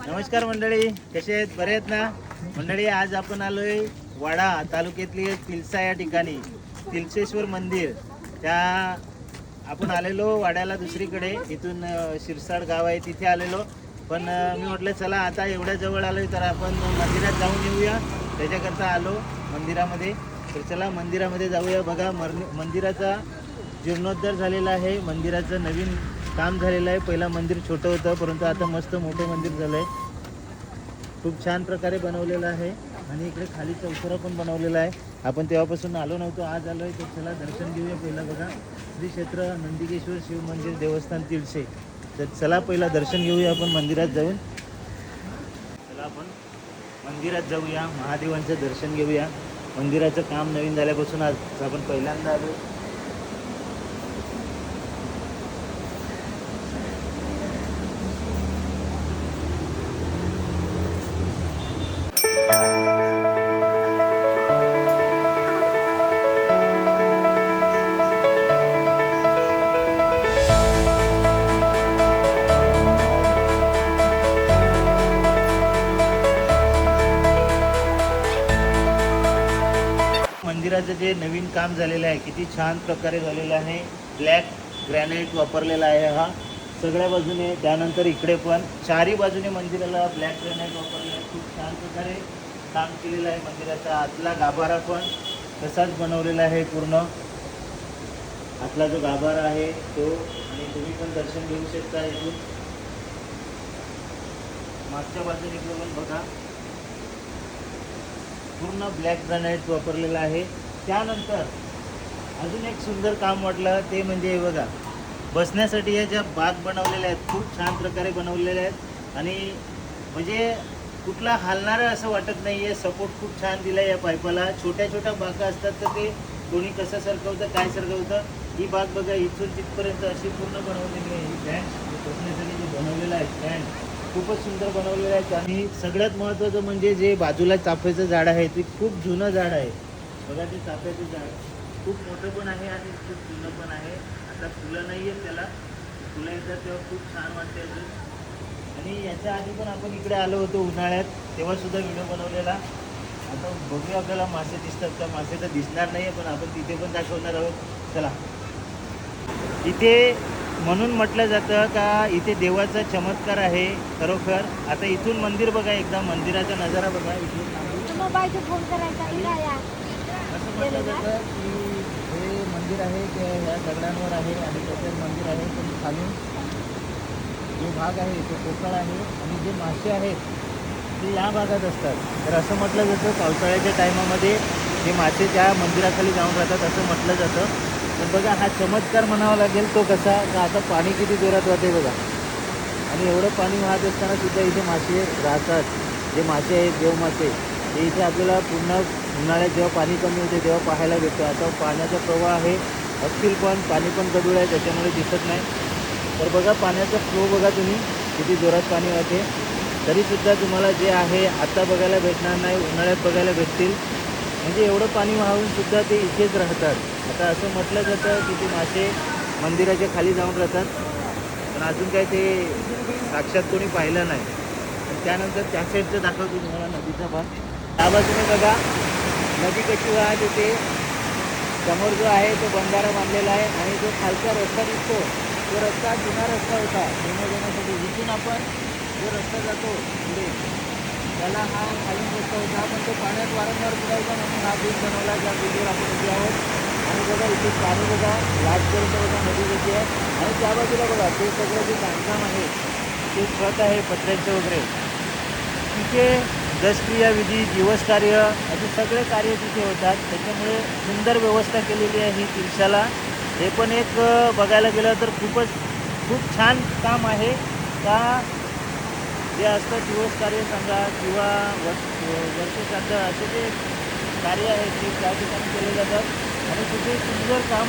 नमस्कार मंडळी, कसे आहेत? बरे आहेत ना मंडळी? आज आपण आलोय वाडा तालुक्यातली तिलसा या ठिकाणी तिलसेश्वर मंदिर. त्या आपण आलेलो वाड्याला दुसरीकडे, इथून शिरसाड गाव आहे तिथे आलेलो. पण मी म्हटलं चला आता एवढ्या जवळ आलोय तर आपण मंदिरात जाऊन येऊया, त्याच्याकरता आलो मंदिरामध्ये. तर चला मंदिरामध्ये जाऊया. बघा मंदिराचा जीर्णोद्धार झालेला आहे, मंदिराचं नवीन काम झालेलं आहे. पहिला मंदिर छोटं होतं, परंतु आता मस्त मोठं मंदिर झालं आहे. खूप छान प्रकारे बनवलेलं आहे आणि इकडे खाली चौथरा पण बनवलेला आहे. आपण तेव्हापासून आलो नव्हतो, आज आलो आहे. तर चला दर्शन घेऊया. पहिला बघा श्री क्षेत्र नंदिकेश्वर शिव मंदिर देवस्थान तिलसे. तर चला पहिला दर्शन घेऊया आपण मंदिरात जाऊन. चला आपण मंदिरात जाऊया, महादेवांचं दर्शन घेऊया. मंदिराचं काम नवीन झाल्यापासून आज आपण पहिल्यांदा आलो. मंदिराचं जे नवीन काम झालेलं आहे किती छान प्रकारे झालेलं आहे. ब्लॅक ग्रॅनाइट वापरलेला आहे हा सगळ्या बाजूने. त्यानंतर इकडे पण चारही बाजूने मंदिराला ब्लॅक ग्रॅनाइट वापरलेलं आहे. खूप छान प्रकारे काम केलेलं आहे. मंदिराचा आतला गाभारा पण तसाच बनवलेला आहे पूर्ण. आतला जो गाभारा आहे तो, आणि तुम्ही पण दर्शन घेऊ शकता इथून. मागच्या बाजूने इकडे पण बघा पूर्ण ब्लॅक ग्रॅनाइट वापरलेलं आहे. त्यानंतर अजून एक सुंदर काम वाटलं ते म्हणजे हे बघा, बसण्यासाठी या ज्या बाग बनवलेल्या आहेत खूप छान प्रकारे बनवलेल्या आहेत. आणि म्हणजे कुठला हालणारा असं वाटत नाही आहे. सपोर्ट खूप छान दिला आहे या पाईपाला. छोट्या छोट्या बागा असतात तर ते कोणी कसं सरकवतं काय सरकवतं. ही बाग बघा इथून तिथपर्यंत अशी पूर्ण बनवलेली आहे. ही स्टँड बसण्यासाठी जे बनवलेलं आहे स्टँड खूपच सुंदर बनवलेलं आहे. आणि सगळ्यात महत्त्वाचं म्हणजे जे बाजूला चाफ्याचं झाड आहे ते खूप जुनं झाड आहे. बघा ते चाफ्याचं झाड खूप मोठं पण आहे आणि खूप जुनं पण आहे. आता फुलं नाही आहेत त्याला, फुलं येतात तेव्हा खूप छान वाटते अजून. आणि याच्या आधी पण आपण इकडे आलो होतो उन्हाळ्यात, तेव्हासुद्धा व्हिडिओ बनवलेला. आता बघूया आपल्याला मासे दिसतात का. मासे तर दिसणार नाही आहे पण आपण तिथे पण दाखवणार आहोत. चला. इथे म्हणून म्हटलं जातं का इथे देवाचा चमत्कार आहे खरोखर. आता इथून मंदिर बघा, एकदा मंदिराचा नजारा बघा इथून. असं म्हटलं जातं की हे मंदिर आहे ते ह्या दगडांवर आहे आणि त्याच्यात मंदिर आहे. पण खालून जो भाग आहे तो पोकळ आहे आणि जे मासे आहेत ते या भागात असतात. तर असं म्हटलं जातं पावसाळ्याच्या टायमामध्ये हे मासे त्या मंदिराखाली जाऊन राहतात असं म्हटलं जातं. पण बघा हा चमत्कार म्हणावा लागेल तो कसा का, आता पाणी किती जोरात वाहते बघा. आणि एवढं पाणी वाहत असताना सुद्धा इथे मासे राहतात. जे मासे आहेत देवमासे ते इथे आपल्याला पूर्ण उन्हाळ्यात जेव्हा पाणी कमी होते तेव्हा पाहायला भेटतं. आता पाण्याचा प्रवाह आहे असतील पण पाणी पण गडूळ आहे त्याच्यामुळे दिसत नाही. तर बघा पाण्याचा फ्लो बघा तुम्ही किती जोरात पाणी वाहते. तरीसुद्धा तुम्हाला जे आहे आता बघायला भेटणार नाही, उन्हाळ्यात बघायला भेटतील. म्हणजे एवढं पाणी वाहून सुद्धा ते इथेच राहतात. आता असं म्हटलं जातं की ते मासे मंदिराच्या खाली जाऊन राहतात, पण अजून काय ते साक्षात कोणी पाहिलं नाही. आणि त्यानंतर त्या साईडचं दाखवतो तुम्हाला नदीचा भाग. त्या बाजूने बघा नदी कशी वाहत येते. समोर जो आहे तो बंधारा बांधलेला आहे आणि जो खालचा रस्ता दिसतो तो रस्ता जुना रस्ता होता येण्या जाण्यासाठी. इथून आपण जो रस्ता जातो पुढे त्याला हा खालील रस्ता होता, पण तो पाण्यात वारंवार बुडायचा म्हणून हा ब्रिज बनवला ज्या ब्रिजवर आपण उभे आहोत. आणि बघा इथे पाणी बघा लाटपर्यंत बघा नदी कशी आहे. आणि त्या बाजूला बघा ते सगळं जे बांधकाम आहे ते छत आहे पत्र्यांचे वगैरे. तिथे दशक्रिया विधी दिवसकार्य असे सगळे कार्य तिथे होतात. त्याच्यामुळे सुंदर व्यवस्था केलेली आहे ही तिलशाला. हे पण एक बघायला गेलं तर खूप छान काम आहे का. जे असतं दिवसकार्य सांगा किंवा वर्षश्राद्ध असे जे कार्य आहेत ते त्या ठिकाणी केले जातात. आणि तिथे सुंदर काम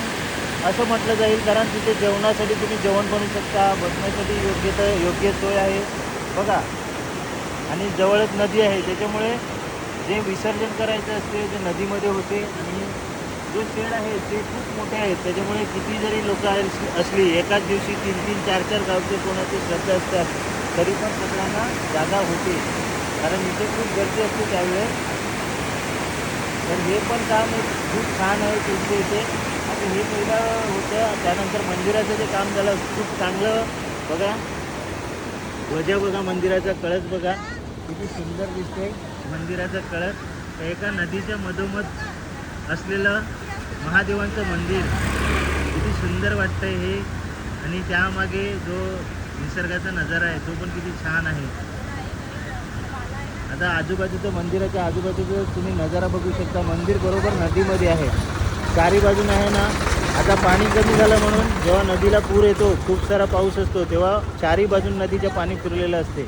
असं म्हटलं जाईल, कारण तिथे जेवणासाठी तुम्ही जेवण बनवू शकता, बसण्यासाठी योग्य सोय आहे बघा. आणि जवळच नदी आहे त्याच्यामुळे जे विसर्जन करायचं असते ते नदीमध्ये होते. आणि जो शेड आहे ते खूप मोठे आहेत त्याच्यामुळे किती जरी लोक असली एकाच दिवशी 3-3, 4-4 गावचे कोणाचे श्रद्धा असतात तरी पण सगळ्यांना जागा होते, कारण इथे खूप गर्दी असते त्यावेळेस. तर हे पण काम एक खूप छान आहे तुमच्या इथे. आता हे पहिलं होतं, त्यानंतर मंदिराचं जे काम झालं खूप चांगलं. बघा ध्वजा बघा, मंदिराचा कळस बघा किती सुंदर दिसते. मंदिराचा कळस एका नदीच्या मधोमध असलेलं महादेवांचं मंदिर किती सुंदर वाटतंय हे. आणि त्यामागे जो निसर्गाचा नजारा आहे तो पण किती छान आहे. आता आजूबाजूचं मंदिराच्या आजूबाजूचं तुम्ही नजारा बघू शकता. मंदिर बरोबर नदीमध्ये आहे, चारी बाजूने आहे ना. आता पाणी कमी झालं म्हणून जेव्हा नदीला पूर येतो, खूप सारा पाऊस असतो, तेव्हा चारी बाजून नदीच्या पाणी फिरलेलं असते.